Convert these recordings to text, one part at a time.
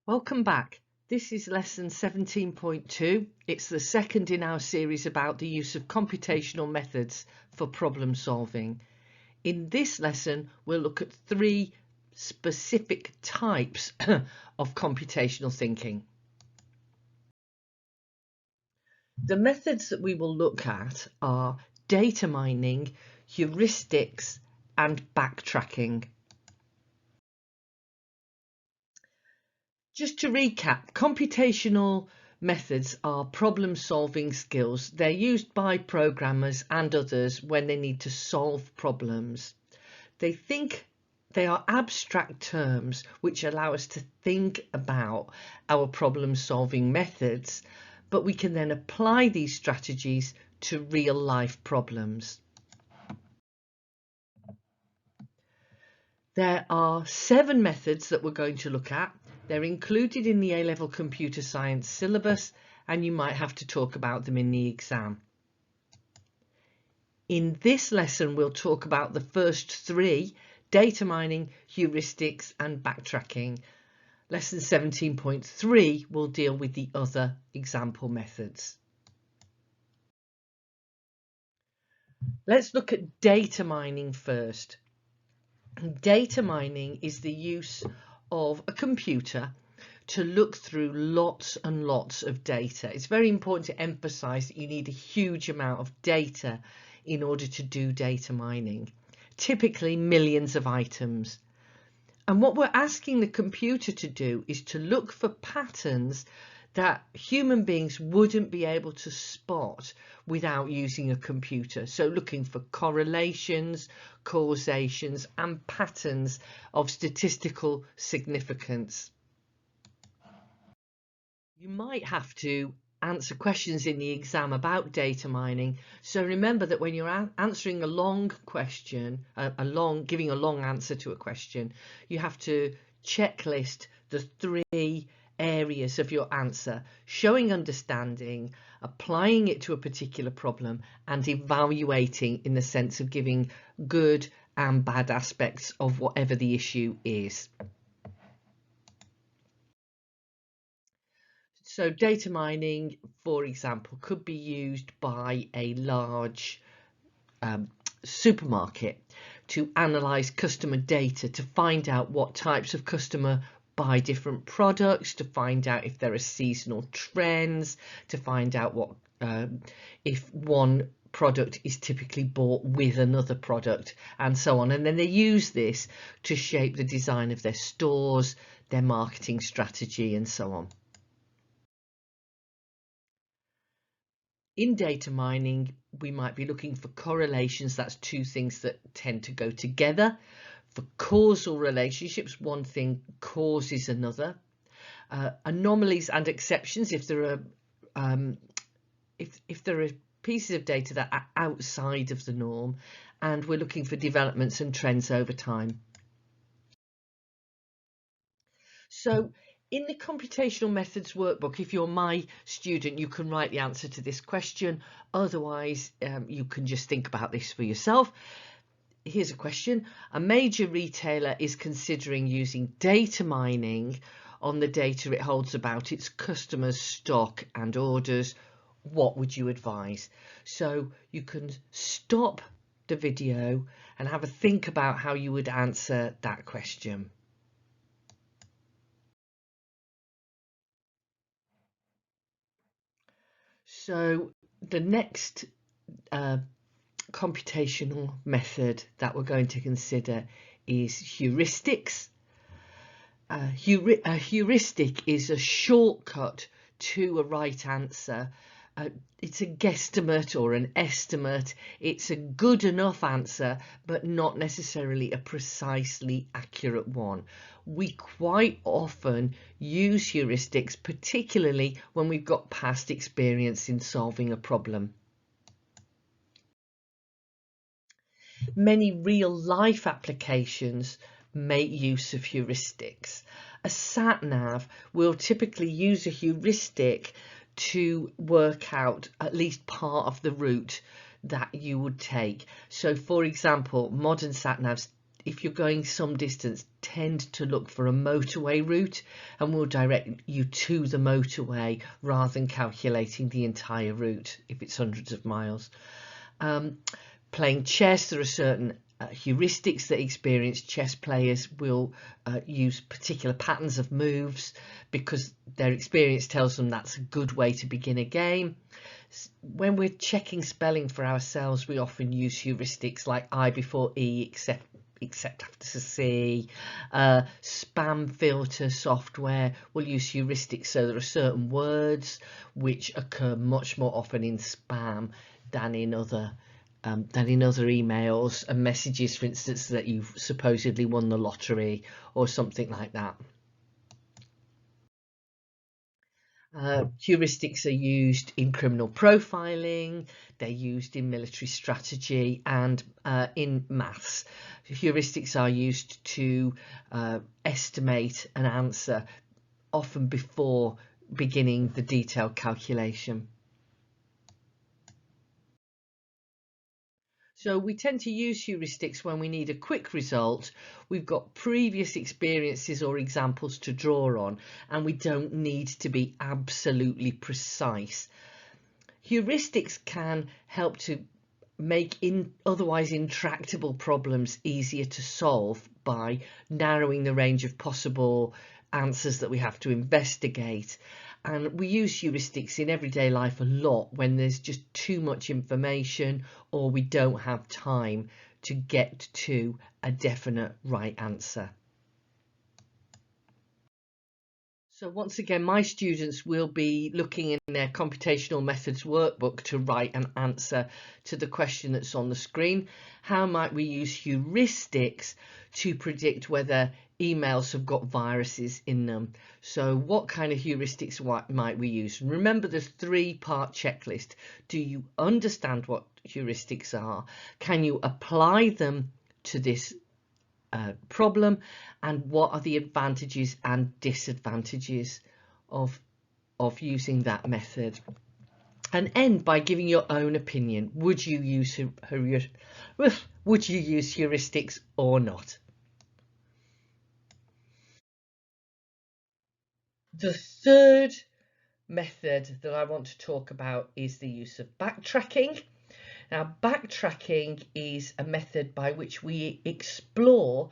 Welcome back. This is lesson 17.2. It's the second in our series about the use of computational methods for problem solving. In this lesson, we'll look at three specific types of computational thinking. The methods that we will look at are data mining, heuristics, and backtracking. Just to recap, computational methods are problem-solving skills. They're used by programmers and others when they need to solve problems. They are abstract terms which allow us to think about our problem-solving methods, but we can then apply these strategies to real-life problems. There are 7 methods that we're going to look at. They're included in the A-level computer science syllabus, and you might have to talk about them in the exam. In this lesson, we'll talk about the first 3, data mining, heuristics, and backtracking. Lesson 17.3 will deal with the other example methods. Let's look at data mining first. Data mining is the use of a computer to look through lots and lots of data. It's very important to emphasize that you need a huge amount of data in order to do data mining, typically millions of items. And what we're asking the computer to do is to look for patterns that human beings wouldn't be able to spot without using a computer. So looking for correlations, causations, and patterns of statistical significance. You might have to answer questions in the exam about data mining. So remember that when you're answering a long question, giving a long answer to a question, you have to checklist the 3 areas of your answer, showing understanding, applying it to a particular problem, and evaluating in the sense of giving good and bad aspects of whatever the issue is. So data mining, for example, could be used by a large supermarket to analyze customer data to find out what types of customer buy different products, to find out if there are seasonal trends, to find out what if one product is typically bought with another product, and so on. And then they use this to shape the design of their stores, their marketing strategy, and so on. In data mining, we might be looking for correlations. That's 2 things that tend to go together. For causal relationships, one thing causes another. Anomalies and exceptions, if there are pieces of data that are outside of the norm, and we're looking for developments and trends over time. So in the computational methods workbook, if you're my student, you can write the answer to this question. Otherwise, you can just think about this for yourself. Here's a question. A major retailer is considering using data mining on the data it holds about its customers' stock and orders. What would you advise? So you can stop the video and have a think about how you would answer that question. So the next computational method that we're going to consider is heuristics. A heuristic is a shortcut to a right answer. It's a guesstimate or an estimate. It's a good enough answer, but not necessarily a precisely accurate one. We quite often use heuristics, particularly when we've got past experience in solving a problem. Many real-life applications make use of heuristics. A sat-nav will typically use a heuristic to work out at least part of the route that you would take. So for example, modern sat-navs if you're going some distance, tend to look for a motorway route, and we'll direct you to the motorway rather than calculating the entire route if it's hundreds of miles. Playing chess, there are certain heuristics that experienced chess players will use particular patterns of moves because their experience tells them that's a good way to begin a game. When we're checking spelling for ourselves, we often use heuristics like I before E, except after C. Spam filter software will use heuristics, so there are certain words which occur much more often in spam than in other emails and messages, for instance, that you've supposedly won the lottery or something like that. Heuristics are used in criminal profiling, they're used in military strategy and in maths. Heuristics are used to estimate an answer, often before beginning the detailed calculation. So we tend to use heuristics when we need a quick result, we've got previous experiences or examples to draw on, and we don't need to be absolutely precise. Heuristics can help to make otherwise intractable problems easier to solve by narrowing the range of possible answers that we have to investigate. And we use heuristics in everyday life a lot when there's just too much information or we don't have time to get to a definite right answer. So once again, my students will be looking in their computational methods workbook to write an answer to the question that's on the screen. How might we use heuristics to predict whether emails have got viruses in them? So what kind of heuristics might we use? Remember the 3-part checklist. Do you understand what heuristics are? Can you apply them to this problem, and what are the advantages and disadvantages of using that method? And end by giving your own opinion. Would you use heuristics or not? The third method that I want to talk about is the use of backtracking. Now, backtracking is a method by which we explore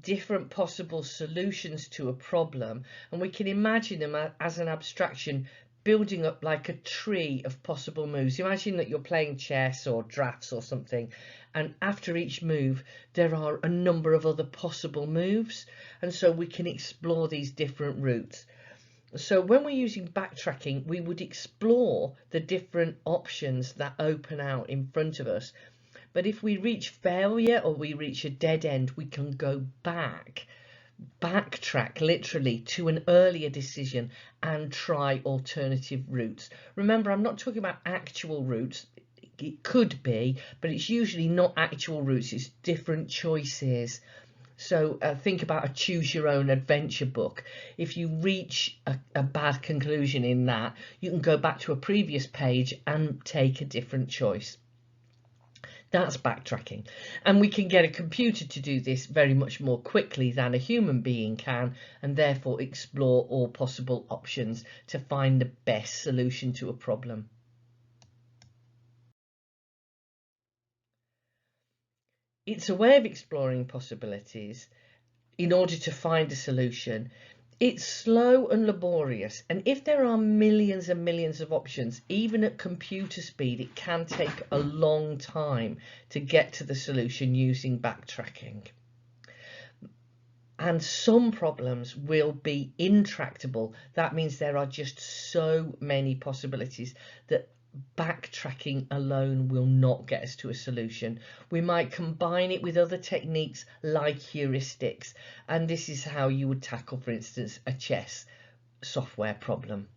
different possible solutions to a problem, and we can imagine them as an abstraction building up like a tree of possible moves. Imagine that you're playing chess or drafts or something, and after each move there are a number of other possible moves, and so we can explore these different routes. So when we're using backtracking, we would explore the different options that open out in front of us. But if we reach failure or we reach a dead end, we can go backtrack literally to an earlier decision and try alternative routes. Remember, I'm not talking about actual routes. It could be, but it's usually not actual routes. It's different choices. So think about a choose your own adventure book. If you reach a bad conclusion in that, you can go back to a previous page and take a different choice. That's backtracking, and we can get a computer to do this very much more quickly than a human being can, and therefore explore all possible options to find the best solution to a problem. It's a way of exploring possibilities in order to find a solution. It's slow and laborious, and if there are millions and millions of options, even at computer speed, it can take a long time to get to the solution using backtracking. And some problems will be intractable. That means there are just so many possibilities that backtracking alone will not get us to a solution. We might combine it with other techniques like heuristics, and this is how you would tackle, for instance, a chess software problem.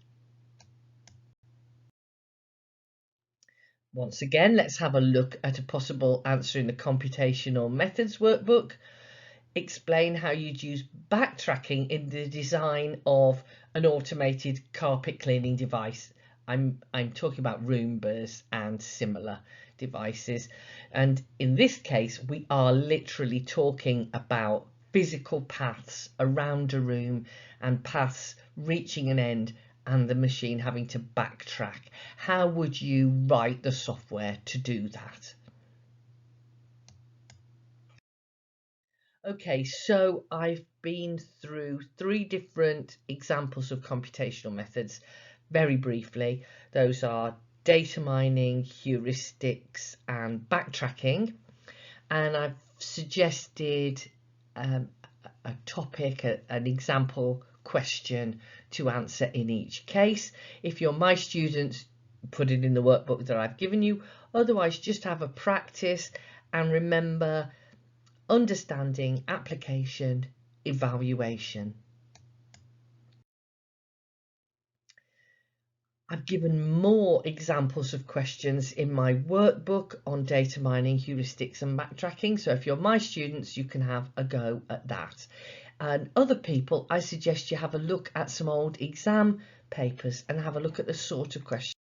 Once again, let's have a look at a possible answer in the computational methods workbook. Explain how you'd use backtracking in the design of an automated carpet cleaning device. I'm talking about Roombas and similar devices, and in this case we are literally talking about physical paths around a room and paths reaching an end and the machine having to backtrack. How would you write the software to do that? Okay, so I've been through 3 different examples of computational methods very briefly. Those are data mining, heuristics and backtracking, and I've suggested a topic, an example question to answer in each case. If you're my students, put it in the workbook that I've given you. Otherwise, just have a practice and remember understanding, application, evaluation. I've given more examples of questions in my workbook on data mining, heuristics and backtracking. So if you're my students, you can have a go at that. And other people, I suggest you have a look at some old exam papers and have a look at the sort of questions